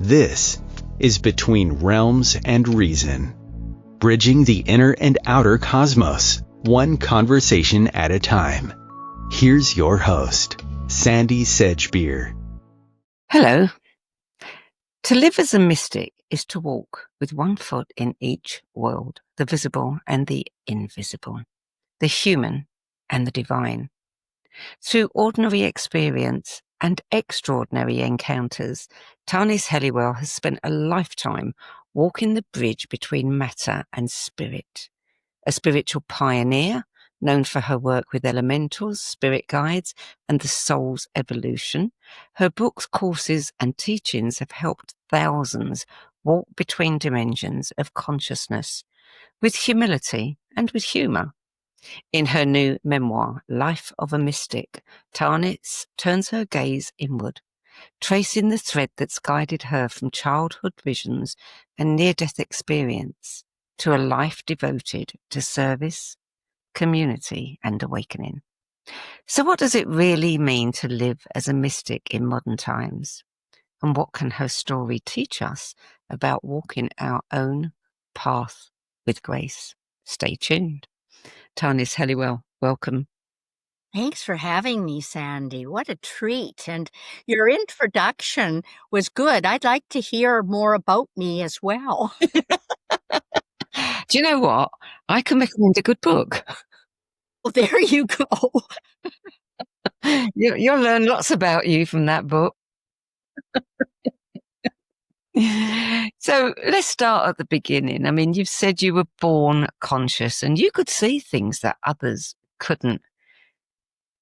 This is Between Realms and Reason, bridging the inner and outer cosmos, one conversation at a time. Here's your host, Sandie Sedgbeer. Hello. To live as a mystic is to walk with one foot in each world, the visible and the invisible, the human and the divine. Through ordinary experience and extraordinary encounters, Tanis Helliwell has spent a lifetime walking the bridge between matter and spirit. A spiritual pioneer, known for her work with elementals, spirit guides, and the soul's evolution, her books, courses, and teachings have helped thousands walk between dimensions of consciousness with humility and with humour. In her new memoir, Life of a Mystic, Tanis turns her gaze inward, tracing the thread that's guided her from childhood visions and near-death experience to a life devoted to service, community, and awakening. So what does it really mean to live as a mystic in modern times? And what can her story teach us about walking our own path with grace? Stay tuned. Tanis Helliwell, welcome. Thanks for having me, Sandie. What a treat. And your introduction was good. I'd like to hear more about me as well. Do you know what? I can recommend a good book. Well, there you go. You'll learn lots about you from that book. So let's start at the beginning. I mean, you've said you were born conscious and you could see things that others couldn't.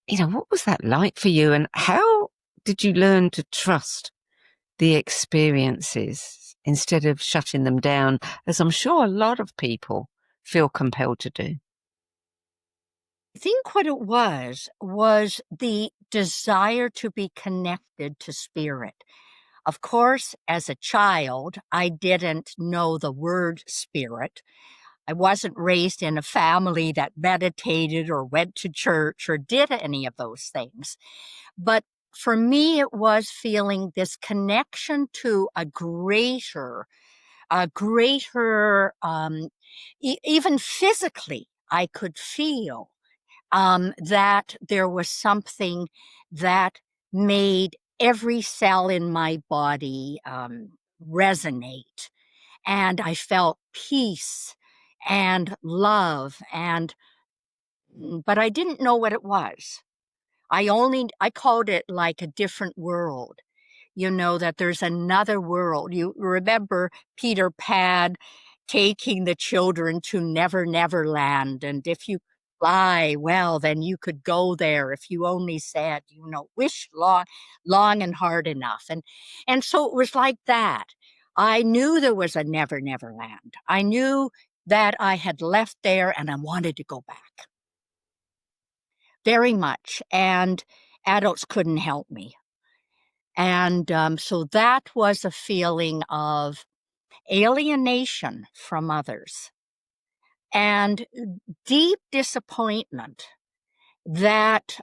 What was that like for you, and how did you learn to trust the experiences instead of shutting them down, as I'm sure a lot of people feel compelled to do? I think what it was the desire to be connected to spirit. Of course, as a child, I didn't know the word spirit. I wasn't raised in a family that meditated or went to church or did any of those things. But for me, it was feeling this connection to a greater, even physically, I could feel that there was something that made every cell in my body resonate. And I felt peace and love, but I didn't know what it was. I called it like a different world, that there's another world. You remember Peter Pan taking the children to Never Never Land, and if you fly, well, then you could go there if you only said, wish long and hard enough. And so it was like that. I knew there was a Never Never Land. I knew that I had left there and I wanted to go back. Very much. And adults couldn't help me. And so that was a feeling of alienation from others and deep disappointment that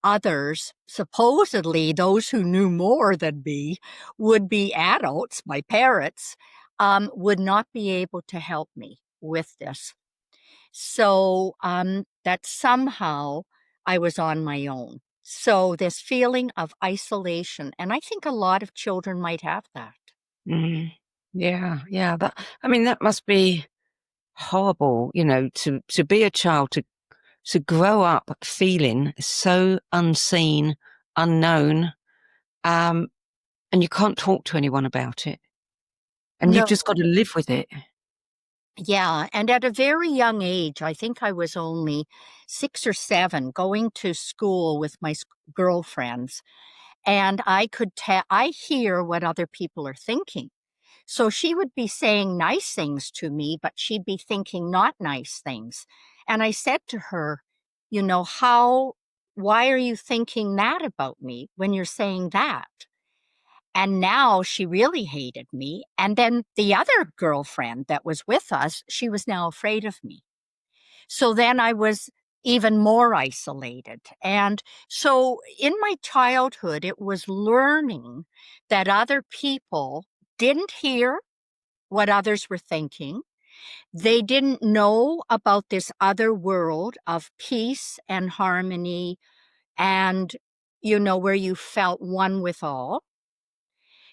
others, supposedly those who knew more than me, would be adults, my parents, would not be able to help me with this. So that somehow I was on my own. So this feeling of isolation, and I think a lot of children might have that. Mm, yeah. That must be horrible, to be a child, to grow up feeling so unseen, unknown, and you can't talk to anyone about it. And you've just got to live with it. Yeah, and at a very young age, I think I was only 6 or 7, going to school with my girlfriends, and I hear what other people are thinking. So she would be saying nice things to me, but she'd be thinking not nice things. And I said to her, why are you thinking that about me when you're saying that? And now she really hated me. And then the other girlfriend that was with us, she was now afraid of me. So then I was even more isolated. And so in my childhood, it was learning that other people didn't hear what others were thinking. They didn't know about this other world of peace and harmony and, where you felt one with all.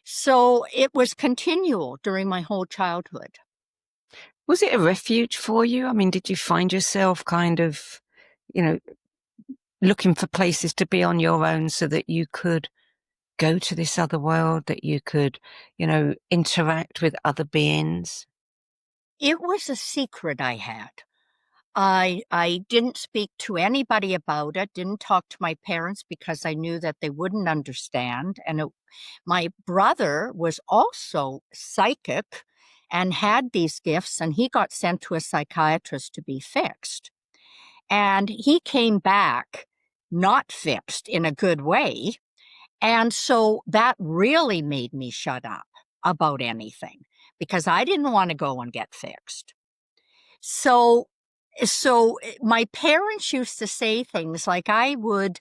So it was continual during my whole childhood. Was it a refuge for you? I mean, did you find yourself kind of, looking for places to be on your own so that you could go to this other world, that you could, interact with other beings? It was a secret I had. I didn't speak to anybody about it, didn't talk to my parents because I knew that they wouldn't understand. And my brother was also psychic and had these gifts, and he got sent to a psychiatrist to be fixed. And he came back not fixed in a good way. And so that really made me shut up about anything because I didn't want to go and get fixed. So my parents used to say things like I would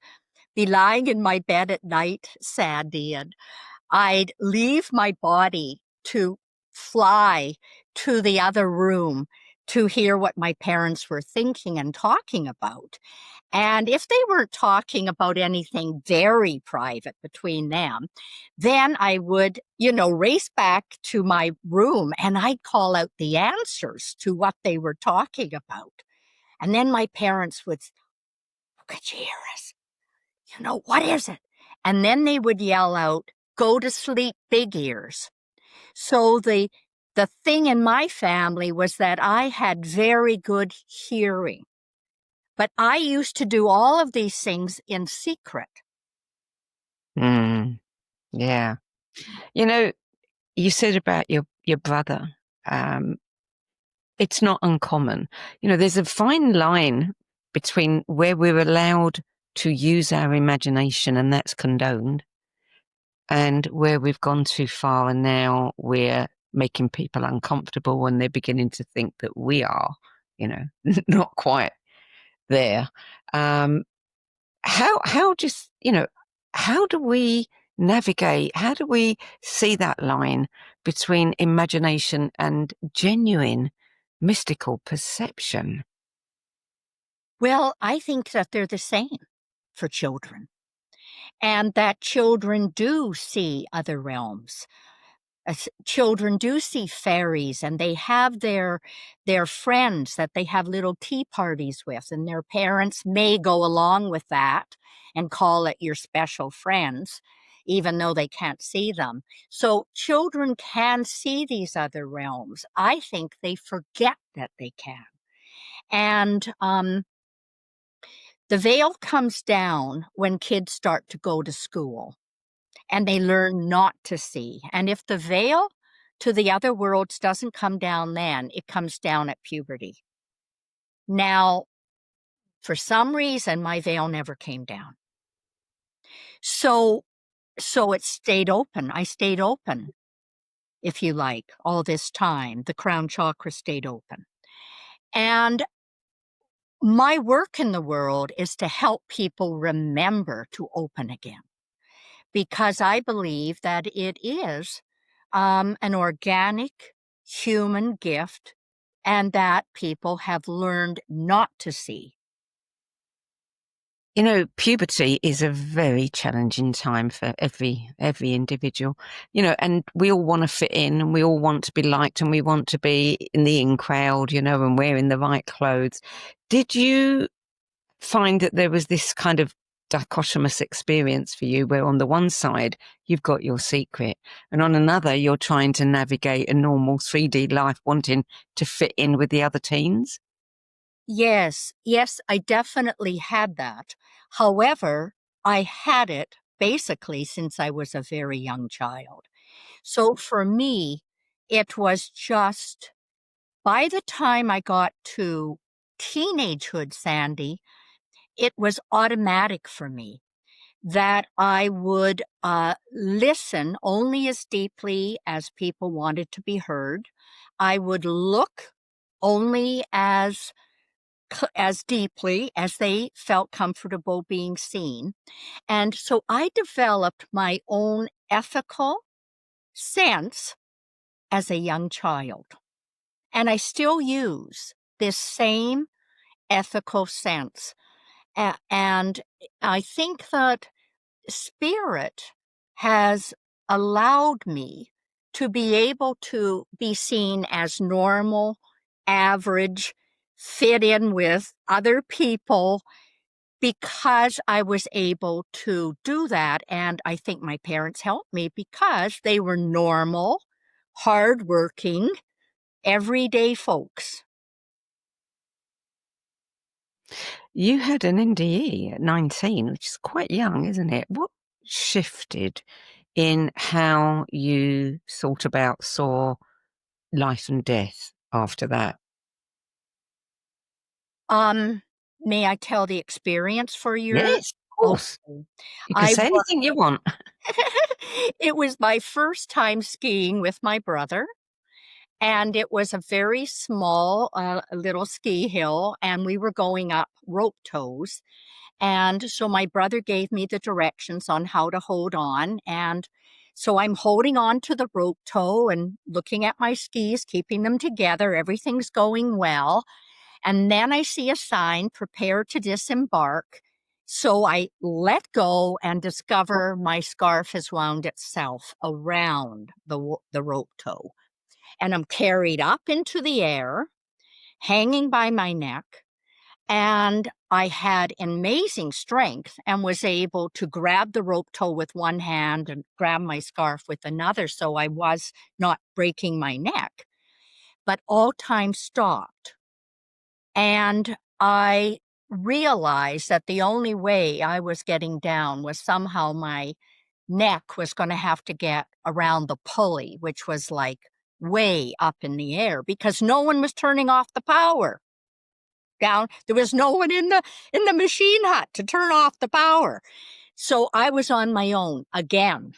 be lying in my bed at night, Sandie, and I'd leave my body to fly to the other room to hear what my parents were thinking and talking about. And if they weren't talking about anything very private between them, then I would, race back to my room and I'd call out the answers to what they were talking about. And then my parents would, could you hear us? What is it? And then they would yell out, go to sleep, big ears. So the thing in my family was that I had very good hearing. But I used to do all of these things in secret. Yeah. You said about your brother, it's not uncommon. There's a fine line between where we're allowed to use our imagination and that's condoned, and where we've gone too far and now we're making people uncomfortable when they're beginning to think that we are, not quite there. How do we navigate? How do we see that line between imagination and genuine mystical perception? Well, I think that they're the same for children, and that children do see other realms. Children do see fairies, and they have their friends that they have little tea parties with, and their parents may go along with that and call it your special friends, even though they can't see them. So children can see these other realms. I think they forget that they can. And the veil comes down when kids start to go to school and they learn not to see. And if the veil to the other worlds doesn't come down then, it comes down at puberty. Now, for some reason, my veil never came down. So it stayed open. I stayed open, if you like, all this time. The crown chakra stayed open. And my work in the world is to help people remember to open again, because I believe that it is an organic human gift and that people have learned not to see. Puberty is a very challenging time for every individual, and we all want to fit in and we all want to be liked and we want to be in the in crowd, and wearing the right clothes. Did you find that there was this kind of dichotomous experience for you where on the one side you've got your secret and on another you're trying to navigate a normal 3D life wanting to fit in with the other teens? Yes, I definitely had that. However, I had it basically since I was a very young child. So for me, it was just by the time I got to teenagehood, Sandie, it was automatic for me that I would listen only as deeply as people wanted to be heard. I would look only as deeply as they felt comfortable being seen. And so I developed my own ethical sense as a young child. And I still use this same ethical sense. And I think that spirit has allowed me to be able to be seen as normal, average, fit in with other people because I was able to do that. And I think my parents helped me because they were normal, hardworking, everyday folks. You had an NDE at 19, which is quite young, isn't it? What shifted in how you saw life and death after that? May I tell the experience for your? Yes, of course. Okay. You can I say anything you want. It was my first time skiing with my brother, and it was a very small little ski hill, and we were going up rope tows. And so my brother gave me the directions on how to hold on. And so I'm holding on to the rope tow and looking at my skis, keeping them together. Everything's going well. And then I see a sign, prepare to disembark. So I let go and discover my scarf has wound itself around the rope tow. And I'm carried up into the air, hanging by my neck. And I had amazing strength and was able to grab the rope tow with one hand and grab my scarf with another. So I was not breaking my neck. But all time stopped. And I realized that the only way I was getting down was somehow my neck was going to have to get around the pulley, which was like way up in the air because no one was turning off the power. Down, there was no one in the machine hut to turn off the power. So I was on my own again.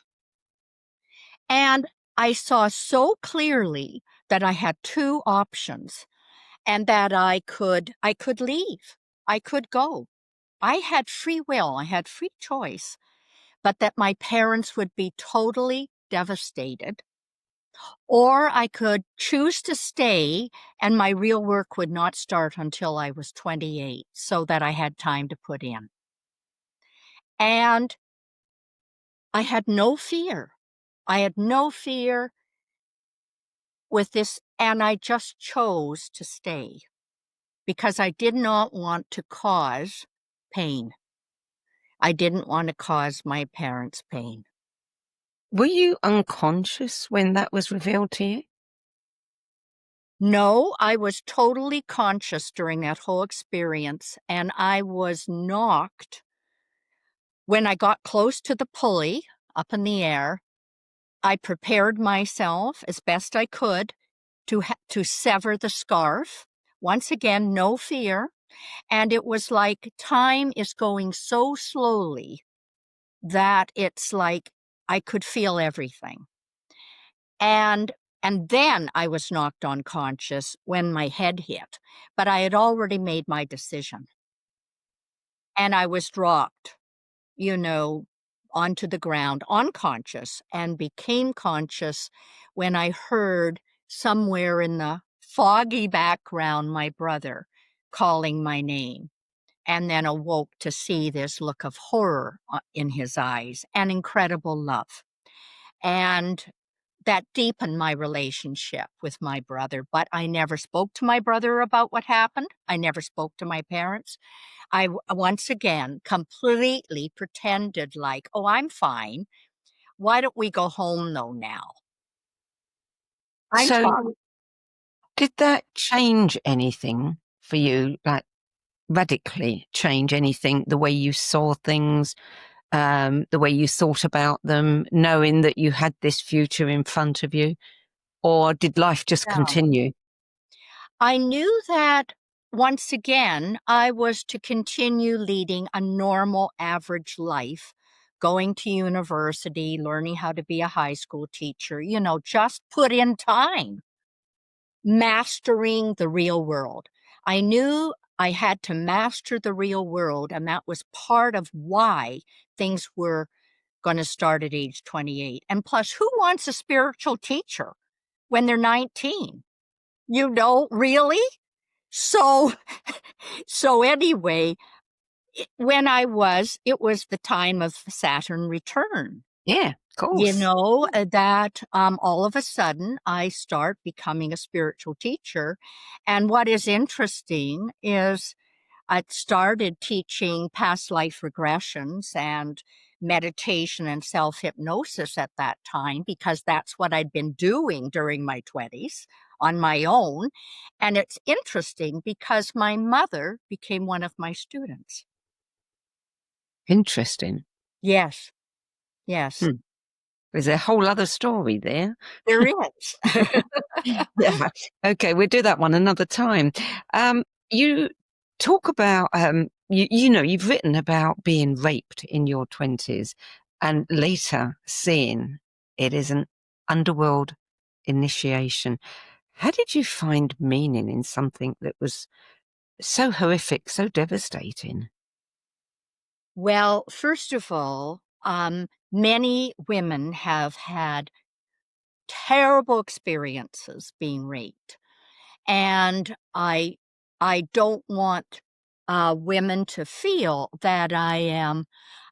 And I saw so clearly that I had two options and that I could leave. I could go. I had free will. I had free choice, but that my parents would be totally devastated. Or I could choose to stay and my real work would not start until I was 28 so that I had time to put in. And I had no fear. I had no fear with this, and I just chose to stay because I did not want to cause pain. I didn't want to cause my parents pain. Were you unconscious when that was revealed to you? No, I was totally conscious during that whole experience, and I was knocked when I got close to the pulley up in the air. I prepared myself as best I could to sever the scarf. Once again, no fear. And it was like time is going so slowly that it's like I could feel everything. And then I was knocked unconscious when my head hit, but I had already made my decision. And I was dropped, you know, onto the ground, unconscious, and became conscious when I heard somewhere in the foggy background my brother calling my name, and then awoke to see this look of horror in his eyes and incredible love. And that deepened my relationship with my brother, but I never spoke to my brother about what happened. I never spoke to my parents. I once again completely pretended like, oh, I'm fine. Why don't we go home though now? I'm So fine. did that change anything for you? Like radically change anything, the way you saw things, the way you thought about them, knowing that you had this future in front of you? Or did life just No. continue? I knew that once again, I was to continue leading a normal, average life, going to university, learning how to be a high school teacher, just put in time, mastering the real world. I knew I had to master the real world, and that was part of why things were going to start at age 28. And plus, who wants a spiritual teacher? when they're 19. Really? So, so anyway, it was the time of Saturn return. Yeah, of course. That all of a sudden I start becoming a spiritual teacher. And what is interesting is I started teaching past life regressions and meditation and self-hypnosis at that time because that's what I'd been doing during my 20s on my own. And it's interesting because my mother became one of my students. Interesting. Yes, yes, Hmm. There's a whole other story there. there is. Yeah. Okay, we'll do that one another time. You talk about, you've written about being raped in your 20s and later seeing it is an underworld initiation. How did you find meaning in something that was so horrific, so devastating? Well, first of all, many women have had terrible experiences being raped. And I don't want women to feel that I am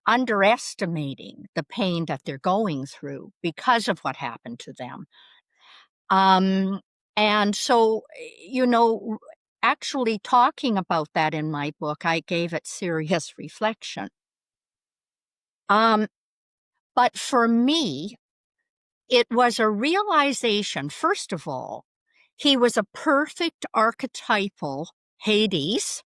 underestimating the pain that they're going through because of what happened to them. Um, and so, actually talking about that in my book, I gave it serious reflection. Um, but for me, it was a realization, first of all, he was a perfect archetypal Hades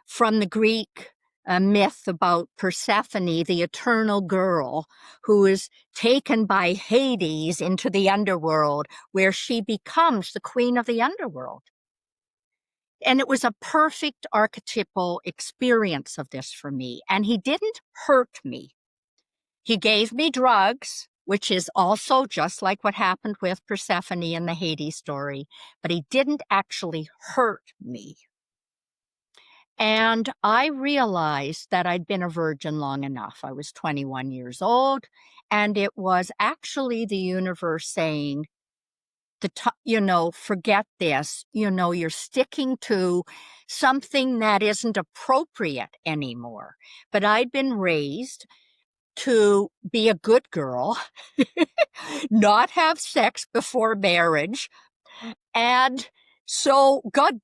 from the Greek myth about Persephone, the eternal girl, who is taken by Hades into the underworld, where she becomes the queen of the underworld. And it was a perfect archetypal experience of this for me. And he didn't hurt me. He gave me drugs, which is also just like what happened with Persephone in the Hades story, but he didn't actually hurt me. And I realized that I'd been a virgin long enough. I was 21 years old, and it was actually the universe saying, forget this. You're sticking to something that isn't appropriate anymore. But I'd been raised to be a good girl, not have sex before marriage. And so God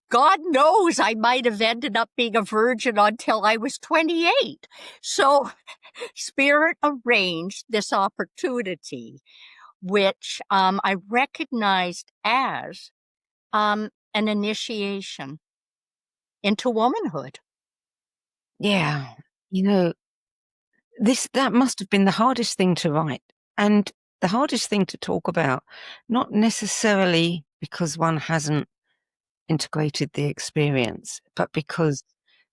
knows I might have ended up being a virgin until I was 28. So Spirit arranged this opportunity, which I recognized as an initiation into womanhood. Yeah. That must have been the hardest thing to write and the hardest thing to talk about, not necessarily because one hasn't integrated the experience, but because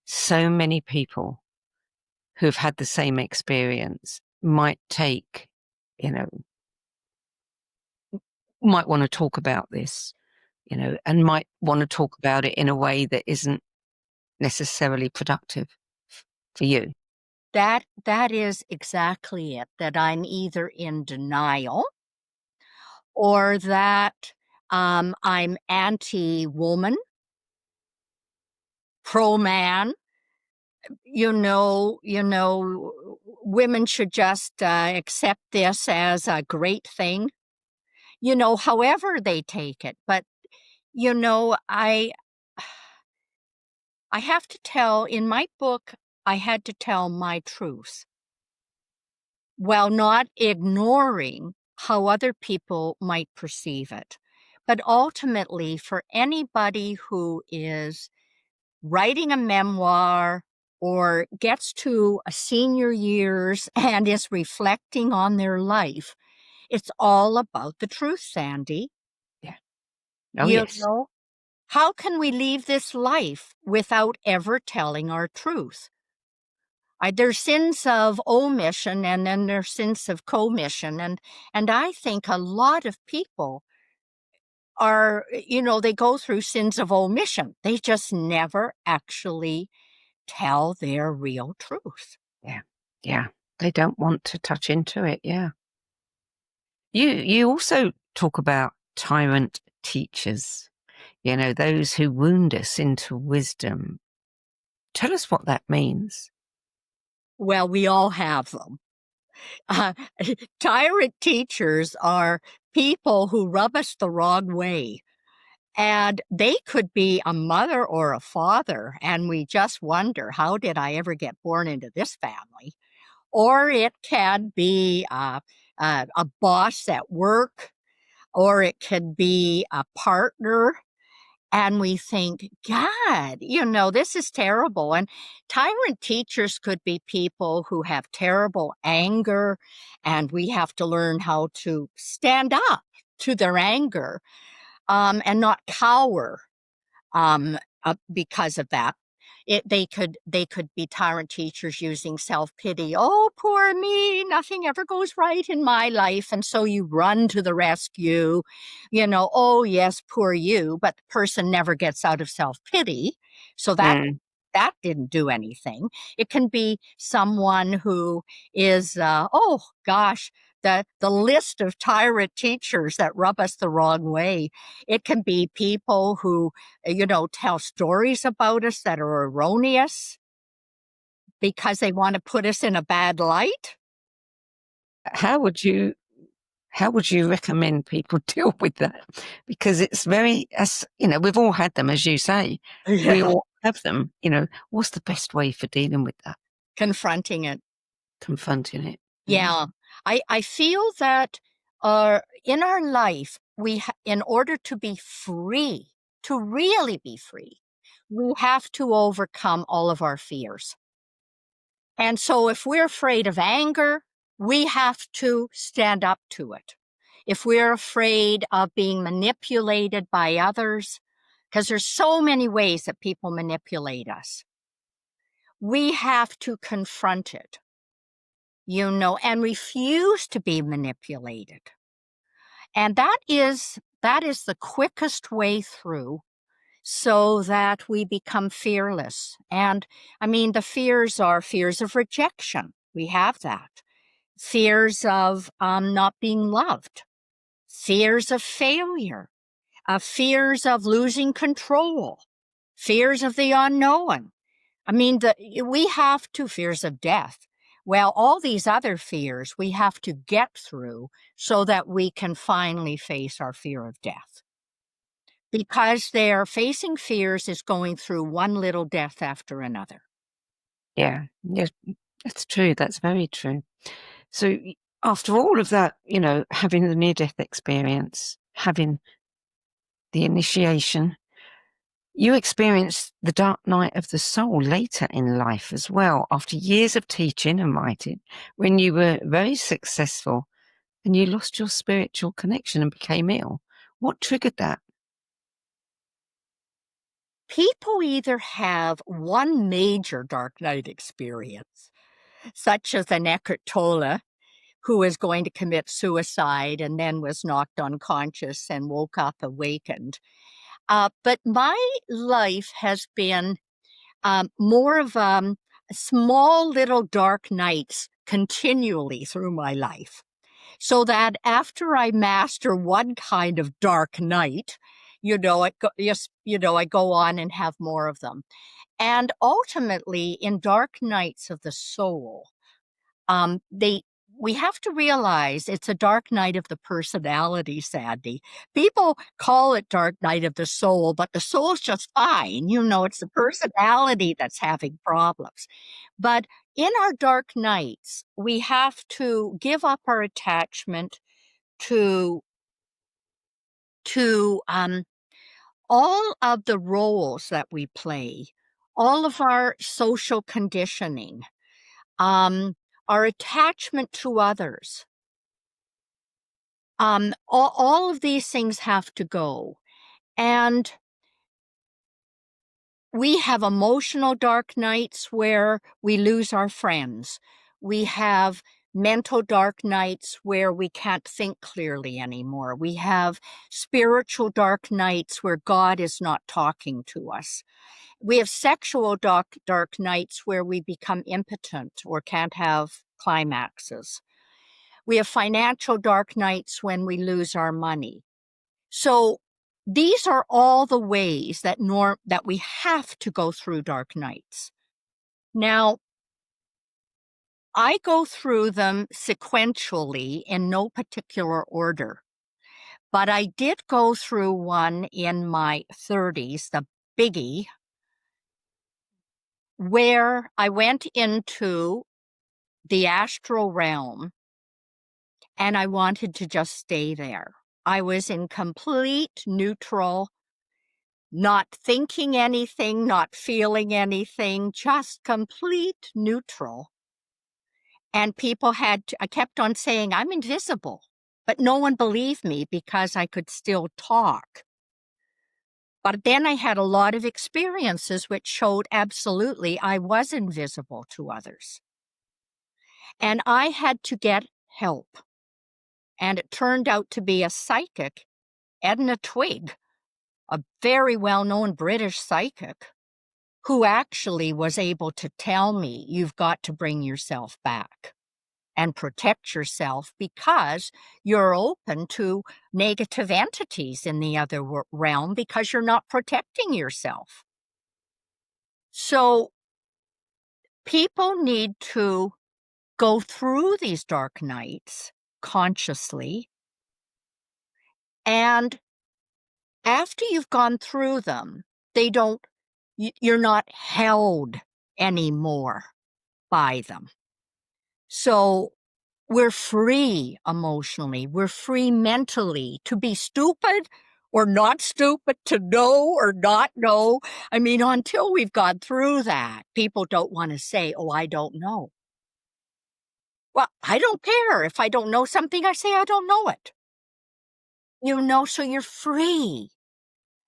so many people who've had the same experience might might want to talk about this, and might want to talk about it in a way that isn't necessarily productive for you. That is exactly it, that I'm either in denial or that I'm anti-woman, pro-man. Women should just accept this as a great thing, however they take it. But, I have to tell, in my book, I had to tell my truth while not ignoring how other people might perceive it. But ultimately, for anybody who is writing a memoir or gets to a senior years and is reflecting on their life, it's all about the truth, Sandie. Yeah. Oh, You yes. know, how can we leave this life without ever telling our truth? There's sins of omission and then there's sins of commission. And I think a lot of people are, they go through sins of omission. They just never actually tell their real truth. Yeah. Yeah. They don't want to touch into it. Yeah. You also talk about tyrant teachers, those who wound us into wisdom. Tell us what that means. Well, we all have them. Tyrant teachers are people who rub us the wrong way. And they could be a mother or a father, and we just wonder, how did I ever get born into this family? Or it can be a boss at work, or it can be a partner. And we think, God, this is terrible. And tyrant teachers could be people who have terrible anger, and we have to learn how to stand up to their anger and not cower because of that. They could be tyrant teachers using self-pity. Oh, poor me, nothing ever goes right in my life. And so you run to the rescue, oh yes, poor you, but the person never gets out of self-pity. So that didn't do anything. It can be someone who is, oh gosh, the list of tyrant teachers that rub us the wrong way. It can be people who, tell stories about us that are erroneous because they want to put us in a bad light. How would you recommend people deal with that? Because it's very, we've all had them, as you say. Yeah. We all have them. What's the best way for dealing with that? Confronting it. Yeah. I feel that in our life, in order to be free, to really be free, we have to overcome all of our fears. And so if we're afraid of anger, we have to stand up to it. If we're afraid of being manipulated by others, because there's so many ways that people manipulate us, we have to confront it, and refuse to be manipulated. And that is the quickest way through, so that we become fearless. And the fears are fears of rejection. We have that. Fears of not being loved. Fears of failure. Fears of losing control. Fears of the unknown. We have to, fears of death. Well, all these other fears we have to get through so that we can finally face our fear of death. Because they're facing fears is going through one little death after another. Yeah, that's true. That's very true. So after all of that, having the near-death experience, having the initiation, you experienced the dark night of the soul later in life as well, after years of teaching and writing, when you were very successful and you lost your spiritual connection and became ill. What triggered that? People either have one major dark night experience, such as an Eckhart Tolle, who was going to commit suicide and then was knocked unconscious and woke up awakened. But my life has been more of small little dark nights continually through my life. So that after I master one kind of dark night, I go on and have more of them. And ultimately, in dark nights of the soul, we have to realize it's a dark night of the personality, Sandie. People call it dark night of the soul, but the soul's just fine. It's the personality that's having problems. But in our dark nights, we have to give up our attachment to all of the roles that we play, all of our social conditioning, our attachment to others. All of these things have to go. And we have emotional dark nights where we lose our friends. We have mental dark nights where we can't think clearly anymore. We have spiritual dark nights where God is not talking to us. We have sexual dark nights where we become impotent or can't have climaxes. We have financial dark nights when we lose our money. So these are all the ways that we have to go through dark nights. Now, I go through them sequentially in no particular order, but I did go through one in my 30s, the biggie, where I went into the astral realm and I wanted to just stay there. I was in complete neutral, not thinking anything, not feeling anything, just complete neutral. And I kept on saying, I'm invisible, but no one believed me because I could still talk. But then I had a lot of experiences which showed absolutely I was invisible to others. And I had to get help. And it turned out to be a psychic, Edna Twigg, a very well-known British psychic, who actually was able to tell me, you've got to bring yourself back and protect yourself because you're open to negative entities in the other realm because you're not protecting yourself. So people need to go through these dark nights consciously, and after you've gone through them, you're not held anymore by them. So we're free emotionally, we're free mentally to be stupid or not stupid, to know or not know. I mean, until we've gone through that, people don't want to say, oh, I don't know. Well, I don't care. If I don't know something, I say I don't know it. So you're free.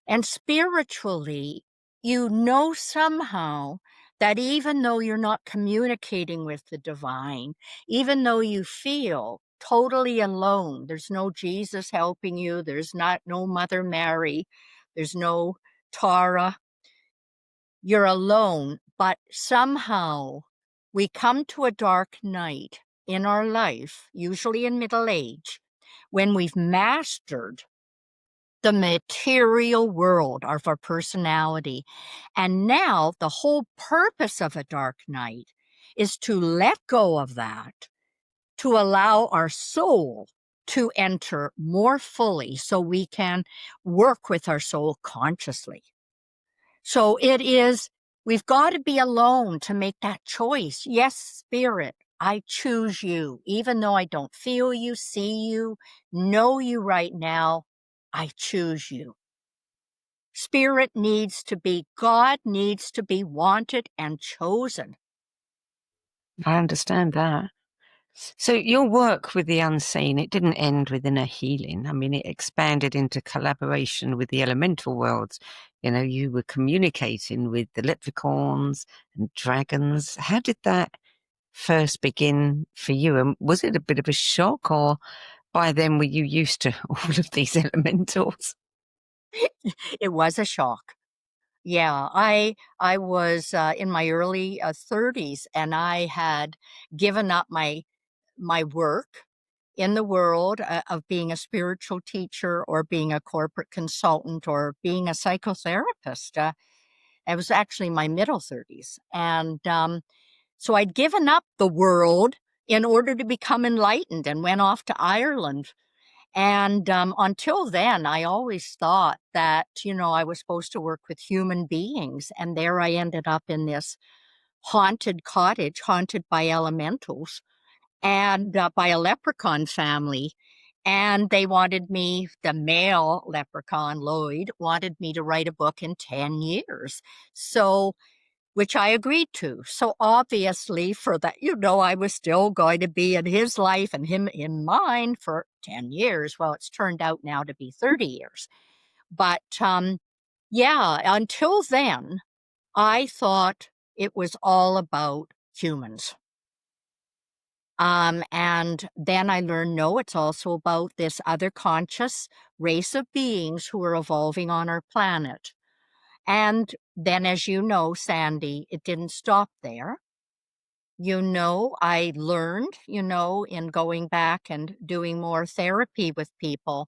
And spiritually, somehow that even though you're not communicating with the divine, even though you feel totally alone, there's no Jesus helping you, there's no Mother Mary, there's no Tara, you're alone, but somehow we come to a dark night in our life, usually in middle age, when we've mastered the material world of our personality. And now the whole purpose of a dark night is to let go of that, to allow our soul to enter more fully so we can work with our soul consciously. So we've got to be alone to make that choice. Yes, spirit, I choose you. Even though I don't feel you, see you, know you right now, I choose you. God needs to be wanted and chosen. I understand that. So your work with the unseen, it didn't end with inner healing. I mean, it expanded into collaboration with the elemental worlds. You were communicating with the leprechauns and dragons. How did that first begin for you? And was it a bit of a shock, or by then were you used to all of these elementals? It was a shock. Yeah, I was in my early 30s, and I had given up my work in the world of being a spiritual teacher or being a corporate consultant or being a psychotherapist. It was actually my middle 30s. And so I'd given up the world in order to become enlightened and went off to Ireland. And until then, I always thought that, I was supposed to work with human beings. And there I ended up in this haunted cottage, haunted by elementals and by a leprechaun family. And they wanted me, the male leprechaun, Lloyd, wanted me to write a book in 10 years. So, which I agreed to. So obviously for that, I was still going to be in his life and him in mine for 10 years. Well, it's turned out now to be 30 years. But yeah, until then, I thought it was all about humans. And then I learned, no, it's also about this other conscious race of beings who are evolving on our planet. And then, as you know, Sandie, it didn't stop there. I learned, in going back and doing more therapy with people,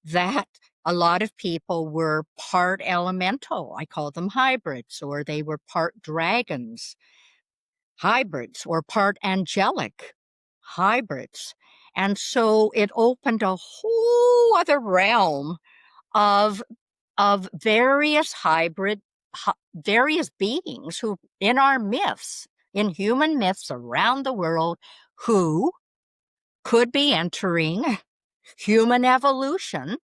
that a lot of people were part elemental. I call them hybrids, or they were part dragons, hybrids, or part angelic, hybrids. And so it opened a whole other realm of various various beings who, in our myths, in human myths around the world, who could be entering human evolution.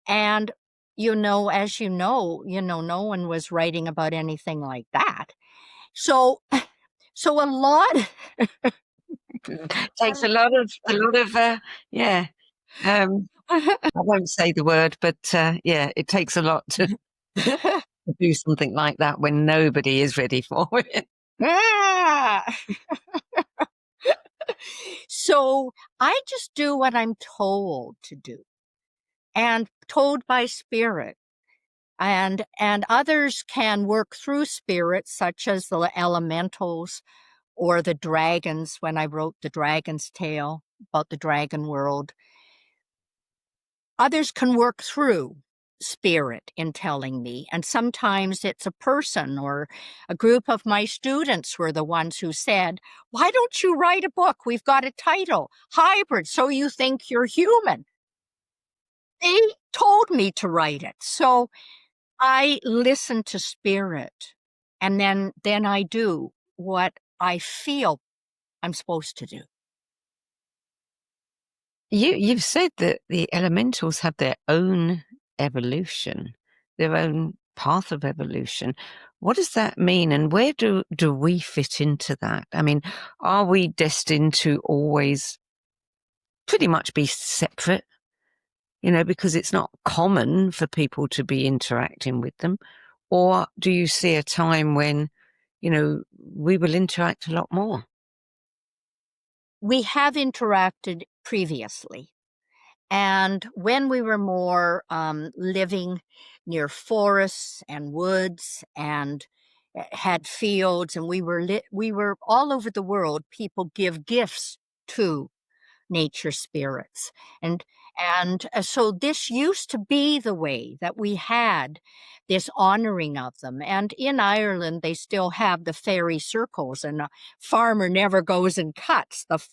And, as no one was writing about anything like that. So a lot. Takes a lot of, yeah. I won't say the word, but yeah, it takes a lot to do something like that when nobody is ready for it. So I just do what I'm told to do, and told by spirit. And others can work through spirit, such as the elementals or the dragons. When I wrote The Dragon's Tale about the dragon world, others can work through spirit in telling me. And sometimes it's a person or a group of my students were the ones who said, "Why don't you write a book? We've got a title, Hybrid, so you think you're human." They told me to write it. So I listen to spirit, and then I do what I feel I'm supposed to do. You've said that the elementals have their own evolution, their own path of evolution. What does that mean, and where do we fit into that? I mean, are we destined to always pretty much be separate? Because it's not common for people to be interacting with them. Or do you see a time when, we will interact a lot more? We have interacted previously. And when we were more living near forests and woods and had fields, and we were all over the world, people give gifts to nature spirits. And so this used to be the way that we had this honoring of them. And in Ireland, they still have the fairy circles, and a farmer never goes and cuts the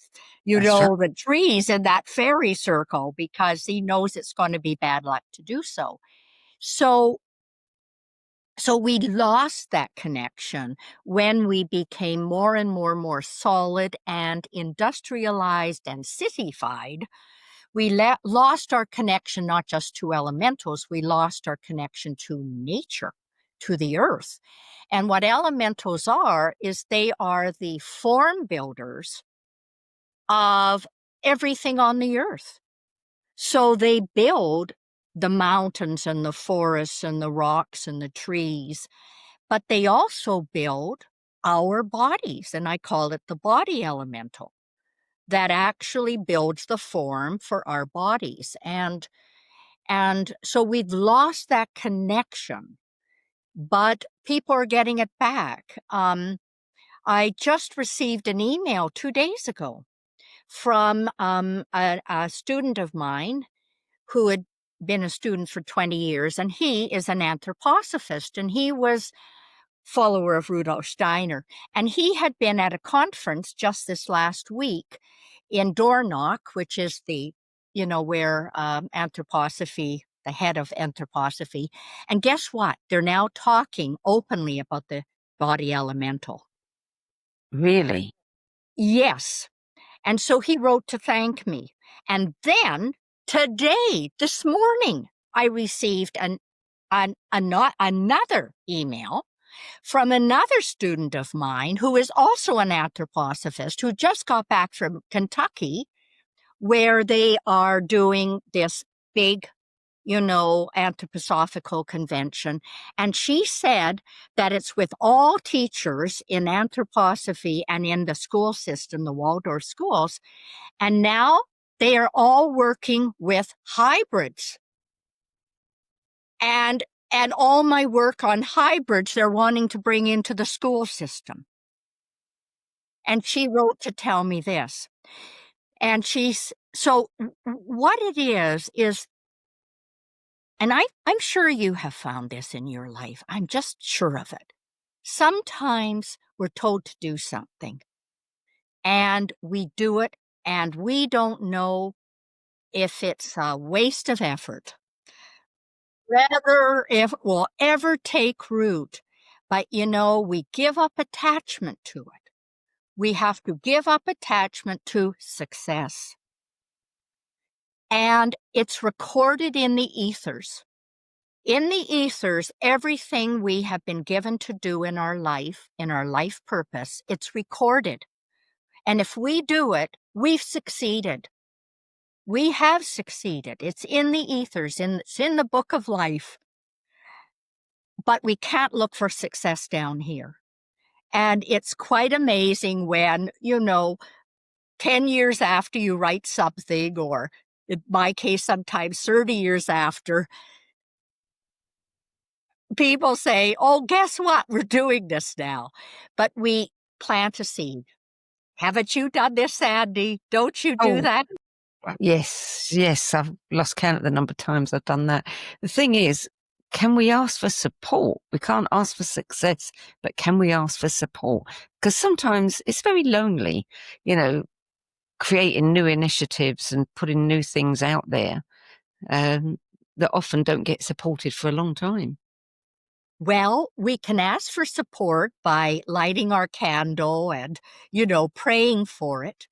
trees in that fairy circle because he knows it's going to be bad luck to do so. So we lost that connection when we became more and more solid and industrialized and cityfied. We lost our connection not just to elementals, we lost our connection to nature, to the earth. And what elementals are is they are the form builders of everything on the earth. So they build the mountains and the forests and the rocks and the trees, but they also build our bodies, and I call it the body elemental, that actually builds the form for our bodies. And so we've lost that connection, but people are getting it back. I just received an email 2 days ago from a student of mine who had been a student for 20 years, and he is an anthroposophist, and he was follower of Rudolf Steiner. And he had been at a conference just this last week in Dornoch, which is where anthroposophy, the head of anthroposophy. And guess what? They're now talking openly about the body elemental. Really? Yes. And so he wrote to thank me. And then today, this morning, I received another email from another student of mine who is also an anthroposophist who just got back from Kentucky, where they are doing this big, anthroposophical convention. And she said that it's with all teachers in anthroposophy and in the school system, the Waldorf schools. And now they are all working with hybrids. And all my work on hybrids, they're wanting to bring into the school system. And she wrote to tell me this. And so what it is and I'm sure you have found this in your life. I'm just sure of it. Sometimes we're told to do something, and we do it, and we don't know if it's a waste of effort, whether if it will ever take root. But, we give up attachment to it. We have to give up attachment to success. And it's recorded in the ethers. In the ethers, everything we have been given to do in our life purpose, it's recorded. And if we do it, we've succeeded. We have succeeded. It's in the ethers, it's in the book of life. But we can't look for success down here. And it's quite amazing when, 10 years after you write something, or in my case, sometimes 30 years after, people say, oh, guess what? We're doing this now. But we plant a seed. Haven't you done this, Sandie? Don't you do that? Yes, I've lost count of the number of times I've done that. The thing is, can we ask for support? We can't ask for success, but can we ask for support? Because sometimes it's very lonely, creating new initiatives and putting new things out there that often don't get supported for a long time. Well, we can ask for support by lighting our candle and, praying for it.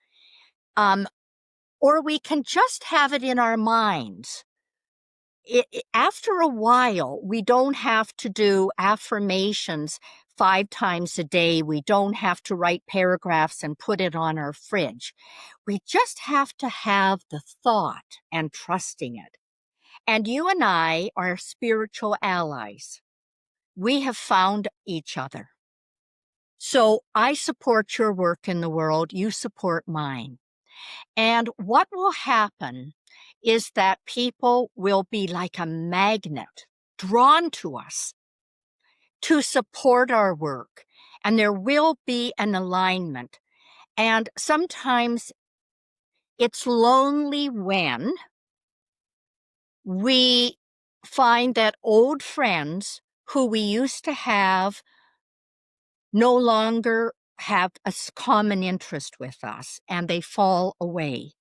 Or we can just have it in our minds. After a while, we don't have to do affirmations 5 times a day. We don't have to write paragraphs and put it on our fridge. We just have to have the thought and trusting it. And you and I are spiritual allies. We have found each other. So I support your work in the world. You support mine. And what will happen is that people will be like a magnet drawn to us to support our work. And there will be an alignment. And sometimes it's lonely when we find that old friends who we used to have no longer have a common interest with us, and they fall away.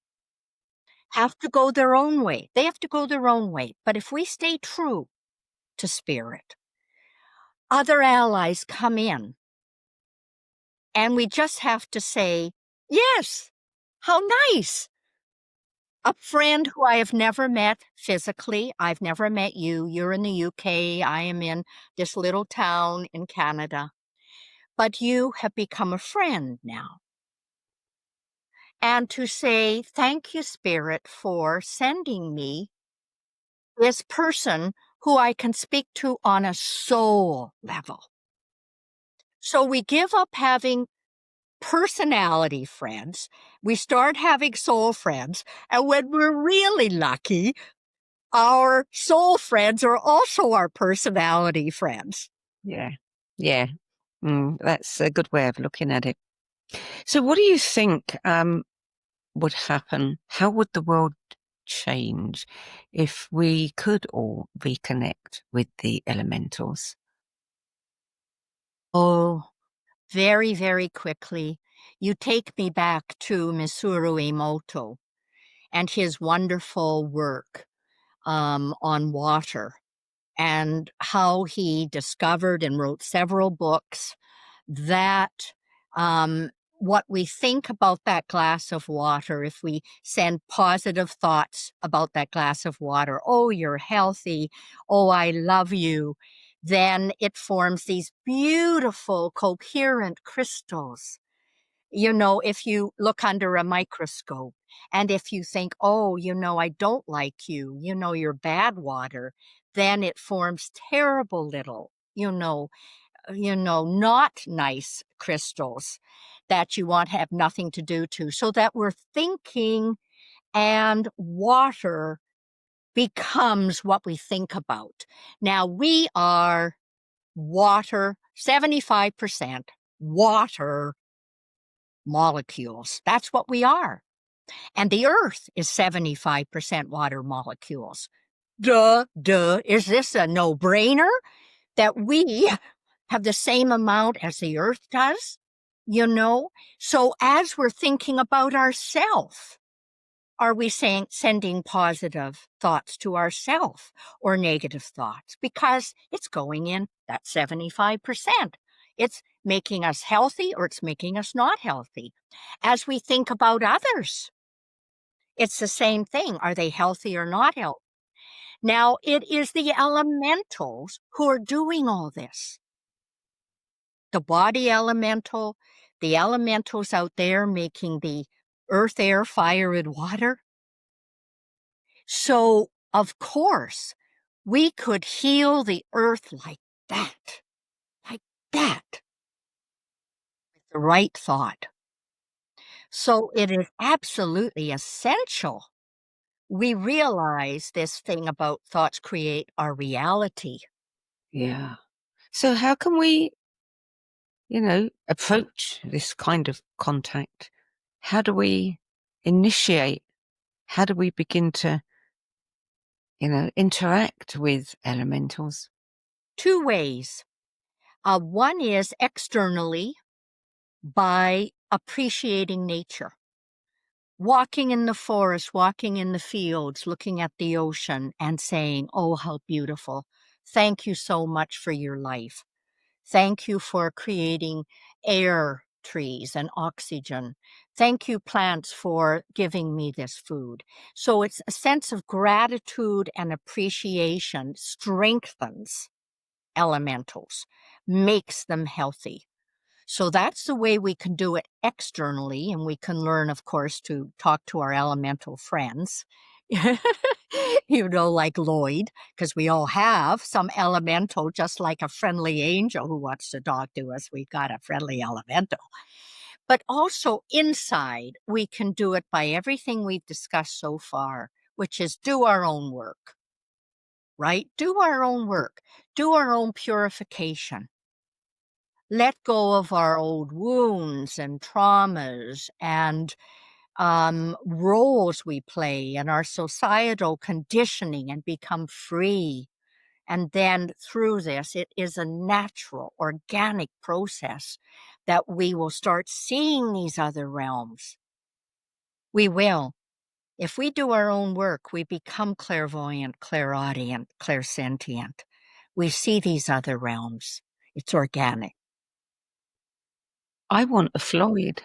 Have to go their own way. They have to go their own way. But if we stay true to spirit, other allies come in, and we just have to say, yes, how nice. A friend who I have never met physically. I've never met you. You're in the UK. I am in this little town in Canada. But you have become a friend now. And to say, thank you, Spirit, for sending me this person who I can speak to on a soul level. So we give up having personality friends. We start having soul friends. And when we're really lucky, our soul friends are also our personality friends. Yeah. That's a good way of looking at it. So what do you think would happen? How would the world change if we could all reconnect with the elementals? Oh, very, very quickly. You take me back to Misuru Emoto and his wonderful work on water, and how he discovered and wrote several books that what we think about that glass of water, if we send positive thoughts about that glass of water, oh, you're healthy, oh, I love you, then it forms these beautiful, coherent crystals. If you look under a microscope, and if you think, oh, I don't like you, you're bad water, then it forms terrible little, not nice crystals that you want to have nothing to do to, so that we're thinking, and water becomes what we think about. Now, we are water, 75% water molecules. That's what we are. And the earth is 75% water molecules. Duh. Is this a no-brainer that we have the same amount as the earth does? So as we're thinking about ourselves, are we sending positive thoughts to ourselves or negative thoughts? Because it's going in that 75%. It's making us healthy or it's making us not healthy. As we think about others, it's the same thing. Are they healthy or not healthy? Now, it is the elementals who are doing all this. The body elemental, the elementals out there making the earth, air, fire, and water. So, of course, we could heal the earth like that, with the right thought. So, it is absolutely essential we realize this thing about thoughts create our reality. Yeah. So how can we, approach this kind of contact? How do we initiate? How do we begin to, interact with elementals? 2 ways. One is externally by appreciating nature. Walking in the forest, walking in the fields, looking at the ocean and saying, "Oh, how beautiful. Thank you so much for your life. Thank you for creating air, trees, and oxygen. Thank you, plants, for giving me this food." So it's a sense of gratitude and appreciation strengthens elementals, makes them healthy. So that's the way we can do it externally, and we can learn, of course, to talk to our elemental friends. Like Lloyd, because we all have some elemental, just like a friendly angel who wants to talk to us. We've got a friendly elemental. But also inside, we can do it by everything we've discussed so far, which is do our own work, right? Do our own work, do our own purification. Let go of our old wounds and traumas and roles we play and our societal conditioning and become free. And then through this, it is a natural, organic process that we will start seeing these other realms. We will. If we do our own work, we become clairvoyant, clairaudient, clairsentient. We see these other realms. It's organic. I want a Floyd.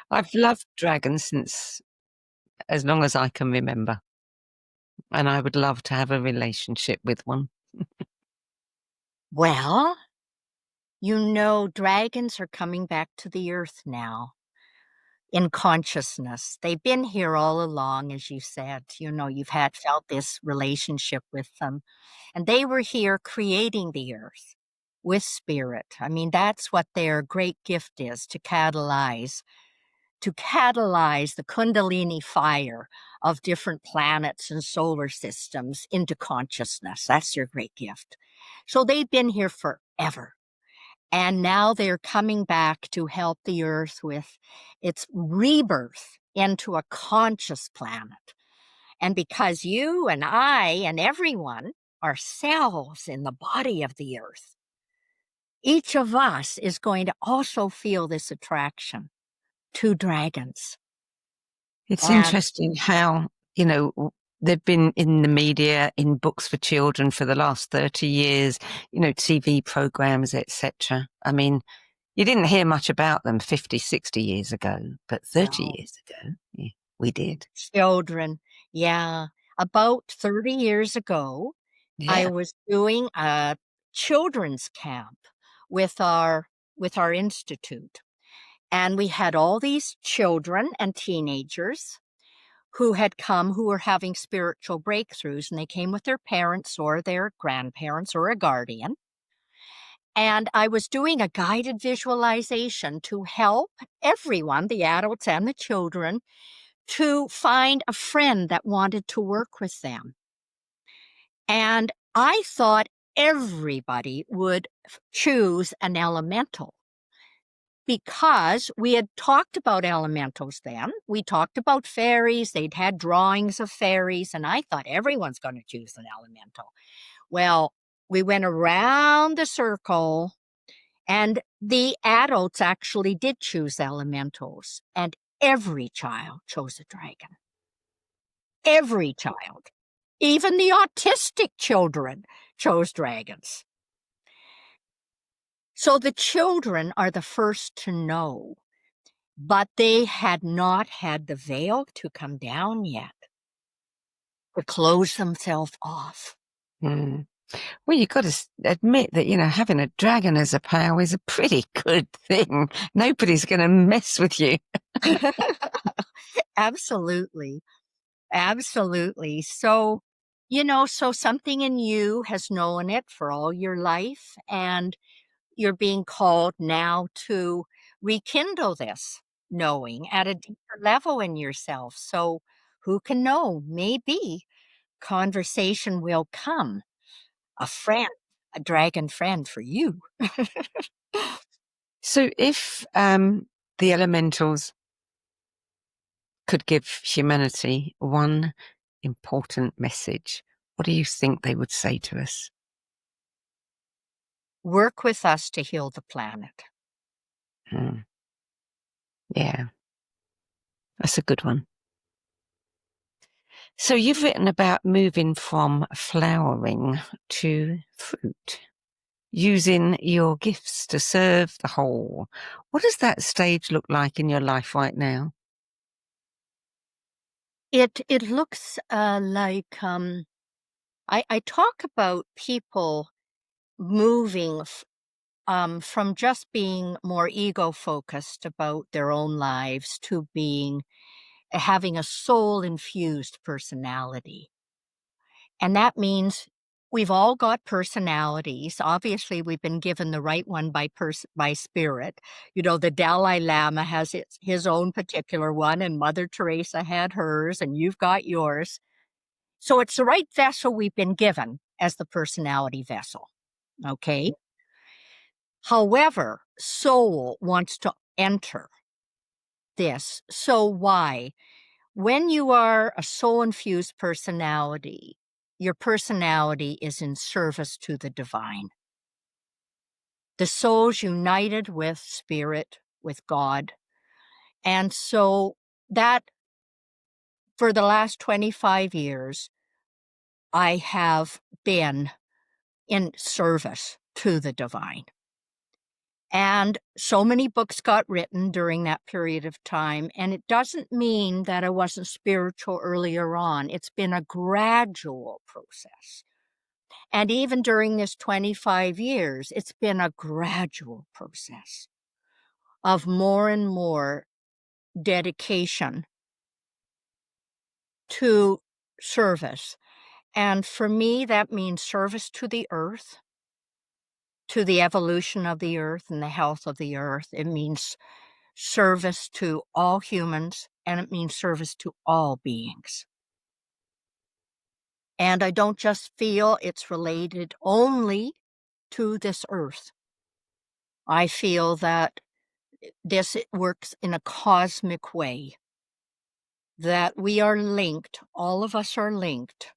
I've loved dragons since as long as I can remember. And I would love to have a relationship with one. Well, dragons are coming back to the earth now in consciousness. They've been here all along, as you said. You've felt this relationship with them. And they were here creating the earth with spirit. I mean, that's what their great gift is, to catalyze the Kundalini fire of different planets and solar systems into consciousness. That's their great gift. So they've been here forever. And now they're coming back to help the earth with its rebirth into a conscious planet. And because you and I and everyone are cells in the body of the earth, each of us is going to also feel this attraction to dragons. It's And interesting how, they've been in the media, in books for children for the last 30 years, TV programs, etc. I mean, you didn't hear much about them 50, 60 years ago, but 30 years ago, yeah, we did. Children, yeah. About 30 years ago, I was doing a children's camp with our institute. And we had all these children and teenagers who had come who were having spiritual breakthroughs, and they came with their parents or their grandparents or a guardian. And I was doing a guided visualization to help everyone, the adults and the children, to find a friend that wanted to work with them. And I thought everybody would choose an elemental. because we had talked about elementals then. We talked about fairies. They'd had drawings of fairies, and I thought everyone's going to choose an elemental. Well, we went around the circle, and the adults actually did choose elementals, and every child chose a dragon. Every child. Even the autistic children chose dragons. So the children are the first to know, but they had not had the veil to come down yet, to close themselves off. Mm. Well, you've got to admit that, having a dragon as a pal is a pretty good thing. Nobody's going to mess with you. Absolutely. Absolutely. So, so something in you has known it for all your life, and you're being called now to rekindle this knowing at a deeper level in yourself. So, who can know? Maybe conversation will come. A friend, a dragon friend for you. So if the elementals could give humanity one important message, what do you think they would say to us? Work with us to heal the planet. Yeah, that's a good one. So you've written about moving from flowering to fruit, using your gifts to serve the whole. What does that stage look like in your life right now? It looks like I talk about people moving from just being more ego focused about their own lives to having a soul infused personality. And that means we've all got personalities. Obviously, we've been given the right one by spirit. The Dalai Lama has his own particular one, and Mother Teresa had hers, and you've got yours. So it's the right vessel we've been given as the personality vessel. Okay. However, soul wants to enter this. So why? When you are a soul-infused personality, your personality is in service to the divine. The soul's united with spirit, with God. And so that, for the last 25 years, I have been in service to the divine. And so many books got written during that period of time. And it doesn't mean that I wasn't spiritual earlier on. It's been a gradual process. And even during this 25 years, it's been a gradual process of more and more dedication to service. And for me, that means service to the earth, to the evolution of the earth and the health of the earth. It means service to all humans, and it means service to all beings. And I don't just feel it's related only to this earth. I feel that this works in a cosmic way, that we are linked, all of us are linked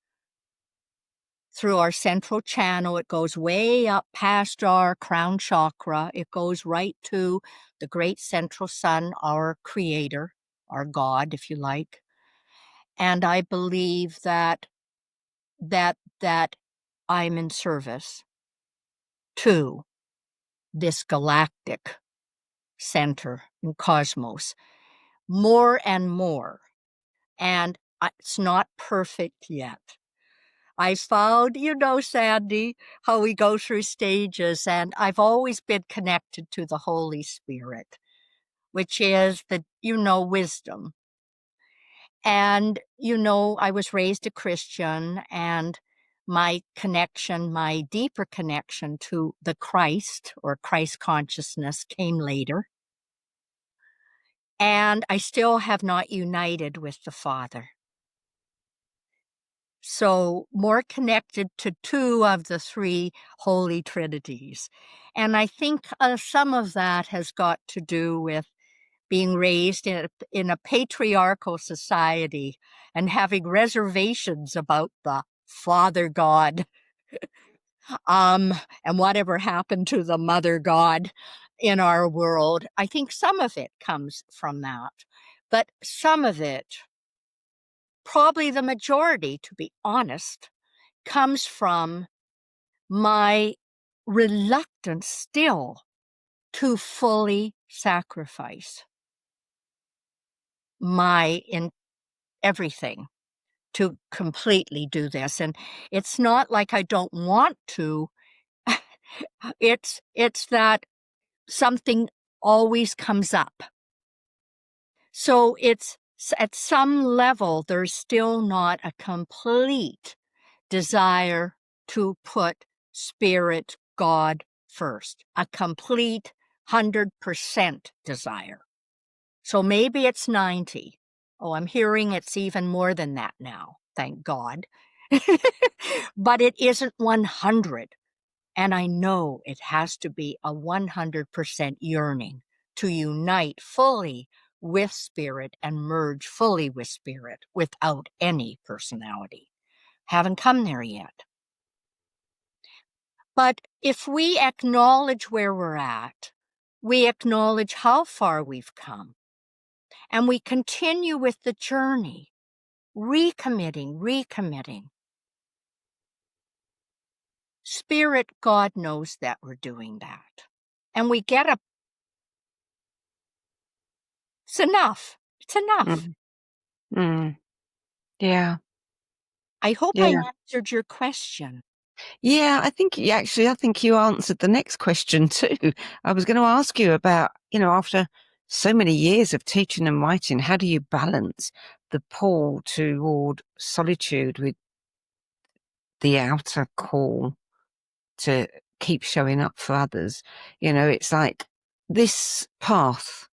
through our central channel. It goes way up past our crown chakra. It goes right to the great central sun, our creator, our God, if you like. And I believe that I'm in service to this galactic center and cosmos more and more. And it's not perfect yet. I found, Sandie, how we go through stages, and I've always been connected to the Holy Spirit, which is wisdom. And, I was raised a Christian, and my deeper connection to the Christ or Christ consciousness came later. And I still have not united with the Father. So more connected to two of the three holy trinities. And I think some of that has got to do with being raised in a patriarchal society and having reservations about the Father God, and whatever happened to the Mother God in our world. I think some of it comes from that, but some of it, probably the majority, to be honest, comes from my reluctance still to fully sacrifice in everything to completely do this. And it's not like I don't want to. It's that something always comes up. So it's at some level, there's still not a complete desire to put spirit, God first, a complete 100% desire. So maybe it's 90. Oh, I'm hearing it's even more than that now, thank God. But it isn't 100. And I know it has to be a 100% yearning to unite fully with spirit and merge fully with spirit without any personality. Haven't come there yet. But if we acknowledge where we're at, we acknowledge how far we've come, and we continue with the journey, recommitting. Spirit, God knows that we're doing that. And we get it's enough. It's enough. Yeah. I hope I answered your question. Yeah, I think you answered the next question too. I was going to ask you about, after so many years of teaching and writing, how do you balance the pull toward solitude with the outer call to keep showing up for others? It's like this path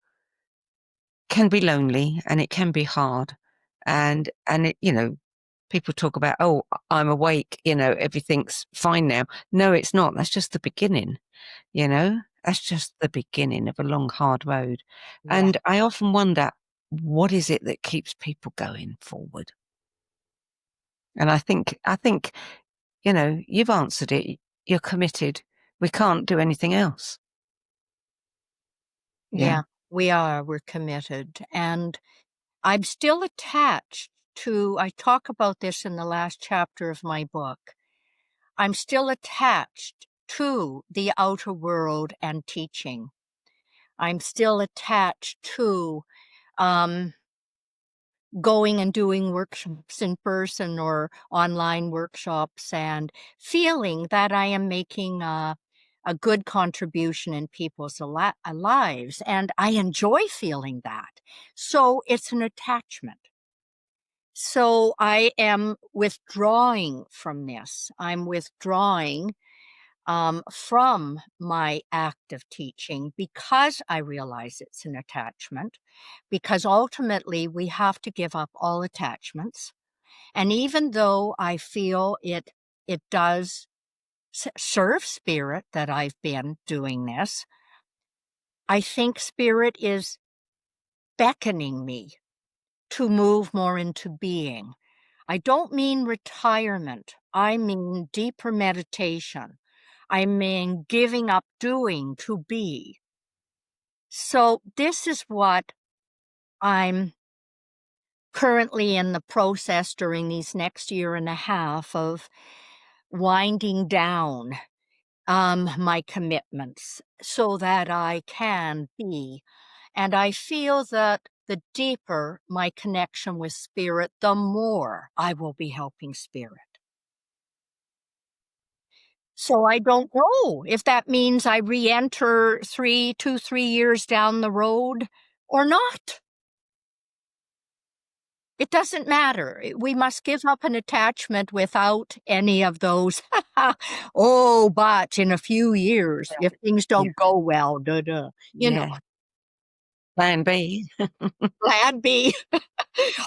can be lonely and it can be hard, and it, people talk about, oh, I'm awake, everything's fine now. No, it's not. That's just the beginning, that's just the beginning of a long, hard road. Yeah. And I often wonder, what is it that keeps people going forward? And I think, you've answered it. You're committed. We can't do anything else. Yeah, we're committed. And I'm still attached I talk about this in the last chapter of my book. I'm still attached to the outer world and teaching. I'm still attached to going and doing workshops in person or online workshops and feeling that I am making a good contribution in people's lives. And I enjoy feeling that. So it's an attachment. So I am withdrawing from this. I'm withdrawing from my act of teaching because I realize it's an attachment, because ultimately we have to give up all attachments. And even though I feel it does serve spirit that I've been doing this, I think spirit is beckoning me to move more into being. I don't mean retirement. I mean deeper meditation. I mean giving up doing to be. So this is what I'm currently in the process during these next year and a half of winding down my commitments so that I can be. And I feel that the deeper my connection with spirit, the more I will be helping spirit. So I don't know if that means I re-enter 3 years down the road or not. It doesn't matter. We must give up an attachment without any of those, oh, but in a few years, if things don't go well, you know. Plan B. Plan B.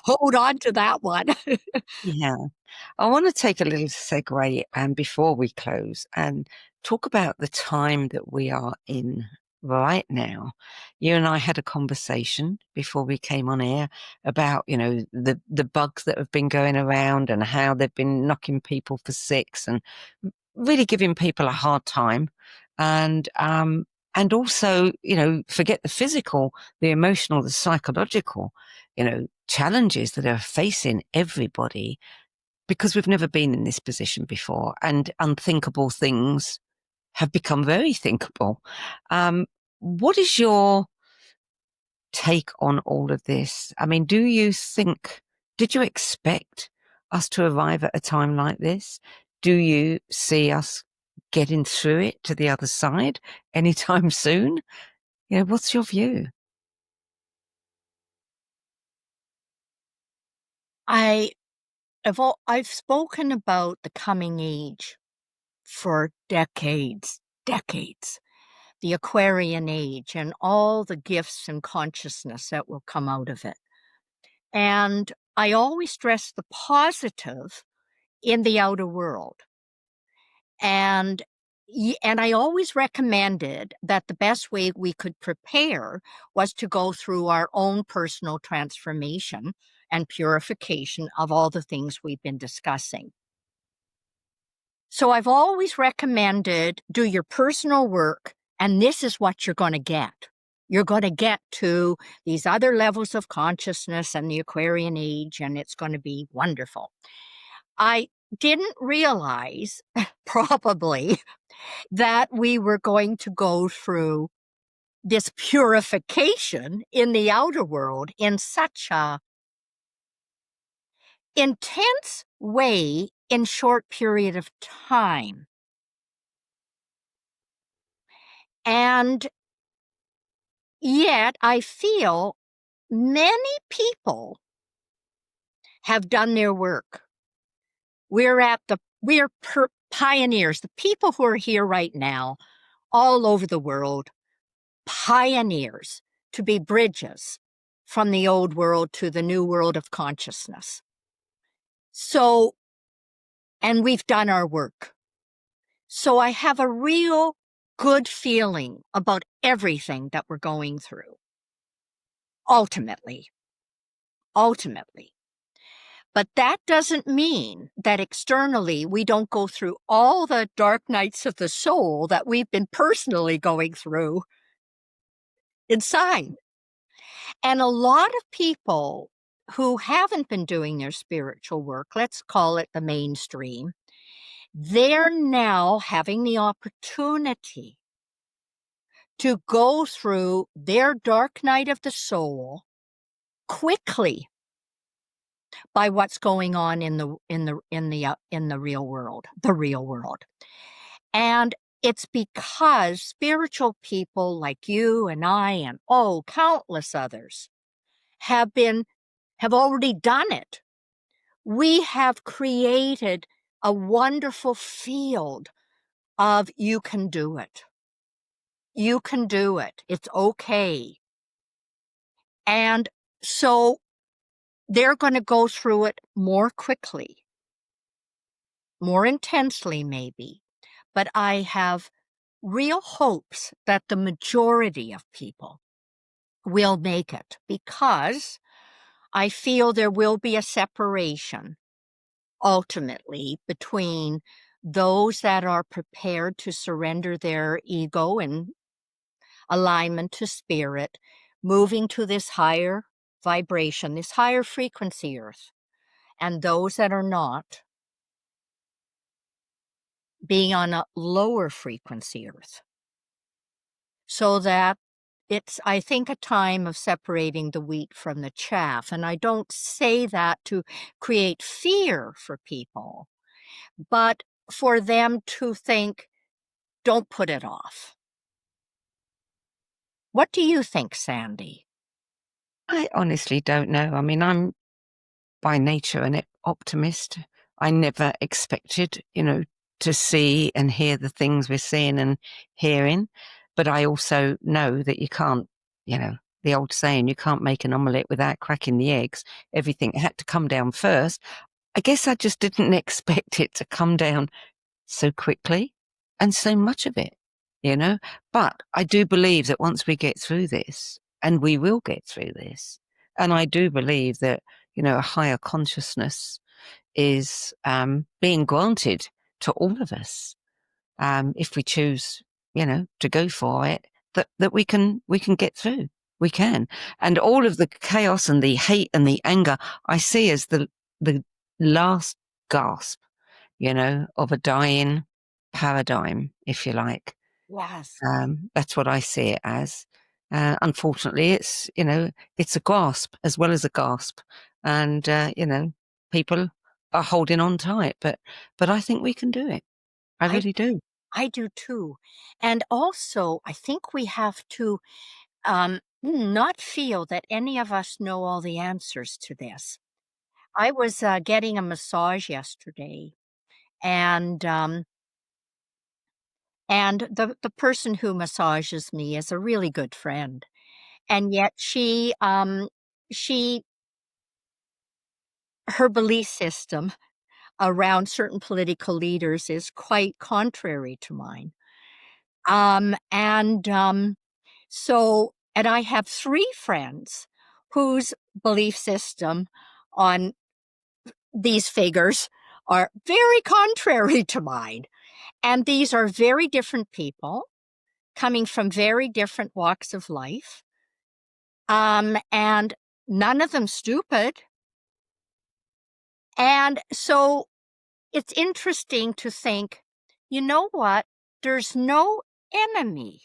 Hold on to that one. Yeah. I want to take a little segue before we close and talk about the time that we are in right now. You and I had a conversation before we came on air about, the bugs that have been going around and how they've been knocking people for six and really giving people a hard time. And also, forget the physical, the emotional, the psychological, challenges that are facing everybody because we've never been in this position before, and unthinkable things have become very thinkable. What is your take on all of this? I mean, did you expect us to arrive at a time like this? Do you see us getting through it to the other side anytime soon? What's your view? I've spoken about the coming age for decades, the Aquarian age and all the gifts and consciousness that will come out of it. And I always stress the positive in the outer world. And I always recommended that the best way we could prepare was to go through our own personal transformation and purification of all the things we've been discussing. So I've always recommended do your personal work, and this is what you're going to get. You're going to get to these other levels of consciousness and the Aquarian age, and it's going to be wonderful. I didn't realize, probably, that we were going to go through this purification in the outer world in such a intense way in short period of time. And yet I feel many people have done their work. We're pioneers, the people who are here right now, all over the world, pioneers to be bridges from the old world to the new world of consciousness. So, and we've done our work. So I have a real good feeling about everything that we're going through. Ultimately. But that doesn't mean that externally we don't go through all the dark nights of the soul that we've been personally going through inside. And a lot of people who haven't been doing their spiritual work, let's call it the mainstream, they're now having the opportunity to go through their dark night of the soul quickly by what's going on in the real world. And it's because spiritual people like you and I and countless others have already done it. We have created a wonderful field of you can do it. You can do it. It's okay. And so they're going to go through it more quickly, more intensely maybe, but I have real hopes that the majority of people will make it because I feel there will be a separation ultimately between those that are prepared to surrender their ego and alignment to spirit, moving to this higher vibration, this higher frequency earth, and those that are not, being on a lower frequency earth. So that it's, I think, a time of separating the wheat from the chaff. And I don't say that to create fear for people, but for them to think, don't put it off. What do you think, Sandie? I honestly don't know. I mean, I'm by nature an optimist. I never expected, to see and hear the things we're seeing and hearing. But I also know that you can't, the old saying, you can't make an omelette without cracking the eggs. Everything had to come down first. I guess I just didn't expect it to come down so quickly and so much of it, you know. But I do believe that once we get through this, and we will get through this, and I do believe that, you know, a higher consciousness is being granted to all of us, if we choose, you know, to go for it, that we can get through. We can. And all of the chaos and the hate and the anger I see as the last gasp, you know, of a dying paradigm, if you like. Yes. That's what I see it as. Unfortunately, it's, you know, it's a grasp as well as a gasp. And, you know, people are holding on tight, but I think we can do it. I really do. I do too. And also, I think we have to not feel that any of us know all the answers to this. I was getting a massage yesterday, and the person who massages me is a really good friend, and yet she her belief system around certain political leaders is quite contrary to mine. And So, and I have 3 friends whose belief system on these figures are very contrary to mine. And these are very different people coming from very different walks of life. And none of them stupid. And so it's interesting to think, you know what? There's no enemy.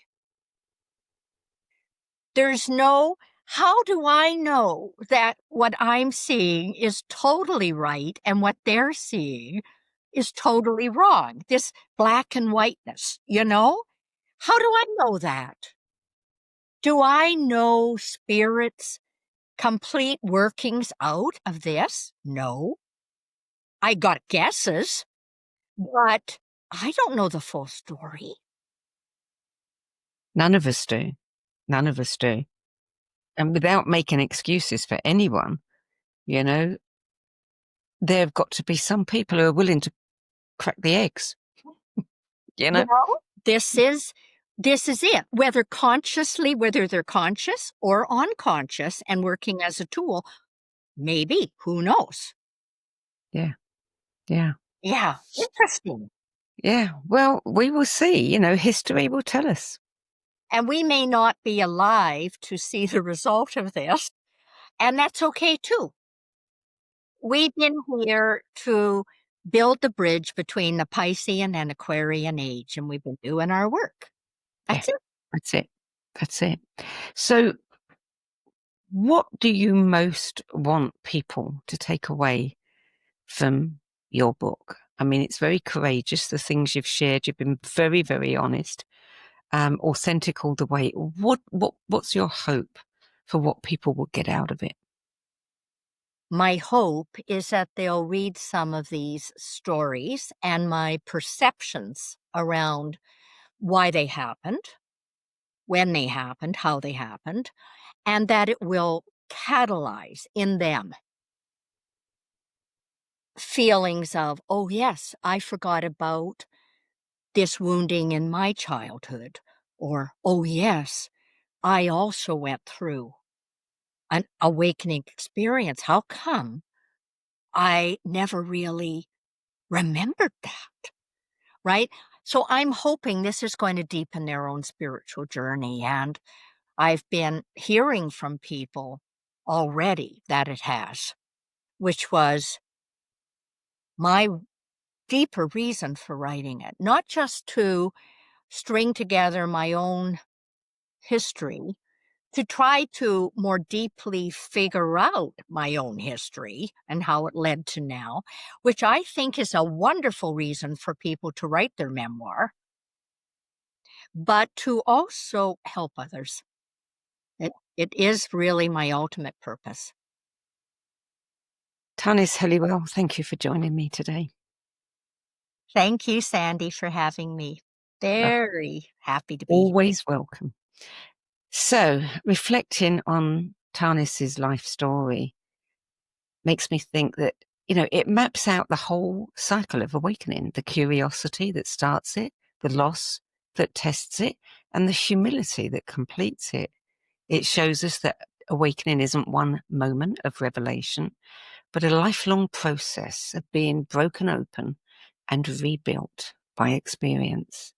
There's no, how do I know that what I'm seeing is totally right and what they're seeing is totally wrong? This black and whiteness, you know? How do I know that? Do I know spirit's complete workings out of this? No. I got guesses, but I don't know the full story. None of us do. None of us do. And without making excuses for anyone, you know, there have got to be some people who are willing to crack the eggs. You know? Well, this is it. Whether they're conscious or unconscious and working as a tool, maybe, who knows? Yeah. Yeah. Yeah, interesting. Yeah. Well, we will see. You know, history will tell us. And we may not be alive to see the result of this, and that's okay too. We've been here to build the bridge between the Piscean and Aquarian age, and we've been doing our work. That's it. That's it. That's it. So, what do you most want people to take away from your book? I mean, it's very courageous, the things you've shared. You've been very, very honest, authentic all the way. What's your hope for what people will get out of it? My hope is that they'll read some of these stories and my perceptions around why they happened, when they happened, how they happened, and that it will catalyze in them feelings of, oh, yes, I forgot about this wounding in my childhood, or, oh, yes, I also went through an awakening experience. How come I never really remembered that? Right? So I'm hoping this is going to deepen their own spiritual journey. And I've been hearing from people already that it has, which was my deeper reason for writing it, not just to string together my own history, to try to more deeply figure out my own history and how it led to now, which I think is a wonderful reason for people to write their memoir, but to also help others. It is really my ultimate purpose. Tanis Helliwell, thank you for joining me today. Thank you, Sandie, for having me. Very happy to be here. Always welcome. So, reflecting on Tanis's life story makes me think that, it maps out the whole cycle of awakening, the curiosity that starts it, the loss that tests it, and the humility that completes it. It shows us that awakening isn't one moment of revelation, but a lifelong process of being broken open and rebuilt by experience.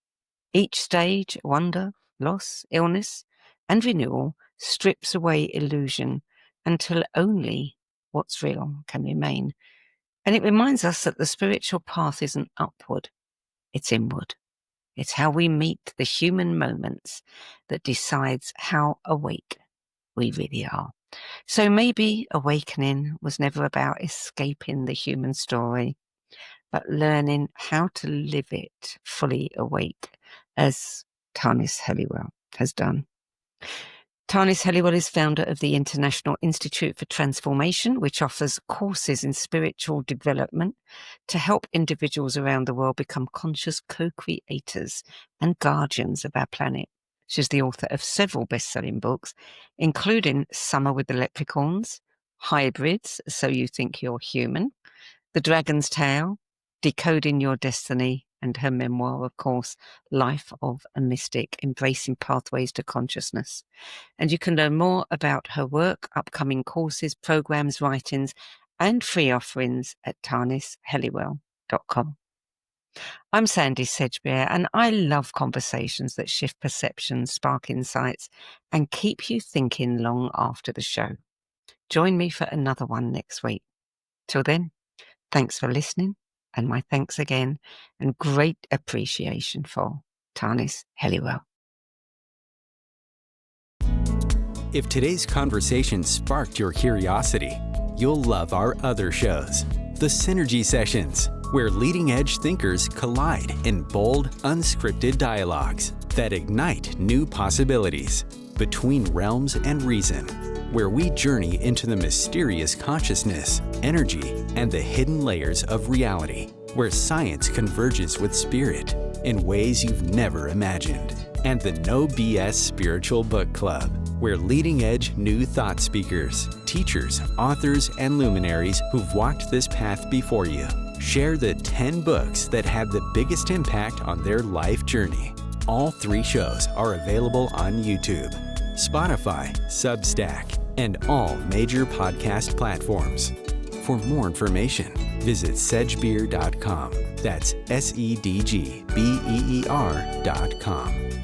Each stage, wonder, loss, illness, and renewal strips away illusion until only what's real can remain. And it reminds us that the spiritual path isn't upward, it's inward. It's how we meet the human moments that decides how awake we really are. So maybe awakening was never about escaping the human story, but learning how to live it fully awake, as Tanis Helliwell has done. Tanis Helliwell is founder of the International Institute for Transformation, which offers courses in spiritual development to help individuals around the world become conscious co-creators and guardians of our planet. She's the author of several best-selling books, including Summer with the Leprechauns, Hybrids, So You Think You're Human, The Dragon's Tale, Decoding Your Destiny, and her memoir, of course, Life of a Mystic, Embracing Pathways to Consciousness. And you can learn more about her work, upcoming courses, programs, writings, and free offerings at tanishelliwell.com. I'm Sandie Sedgbeer, and I love conversations that shift perceptions, spark insights, and keep you thinking long after the show. Join me for another one next week. Till then, thanks for listening, and my thanks again, and great appreciation for Tanis Helliwell. If today's conversation sparked your curiosity, you'll love our other shows. The Synergy Sessions, where leading-edge thinkers collide in bold, unscripted dialogues that ignite new possibilities. Between Realms and Reason, where we journey into the mysterious consciousness, energy, and the hidden layers of reality, where science converges with spirit in ways you've never imagined. And the No BS Spiritual Book Club, where leading-edge new thought speakers, teachers, authors, and luminaries who've walked this path before you share the 10 books that had the biggest impact on their life journey. All 3 shows are available on YouTube, Spotify, Substack, and all major podcast platforms. For more information, visit sedgbeer.com. That's SEDGBEER.com.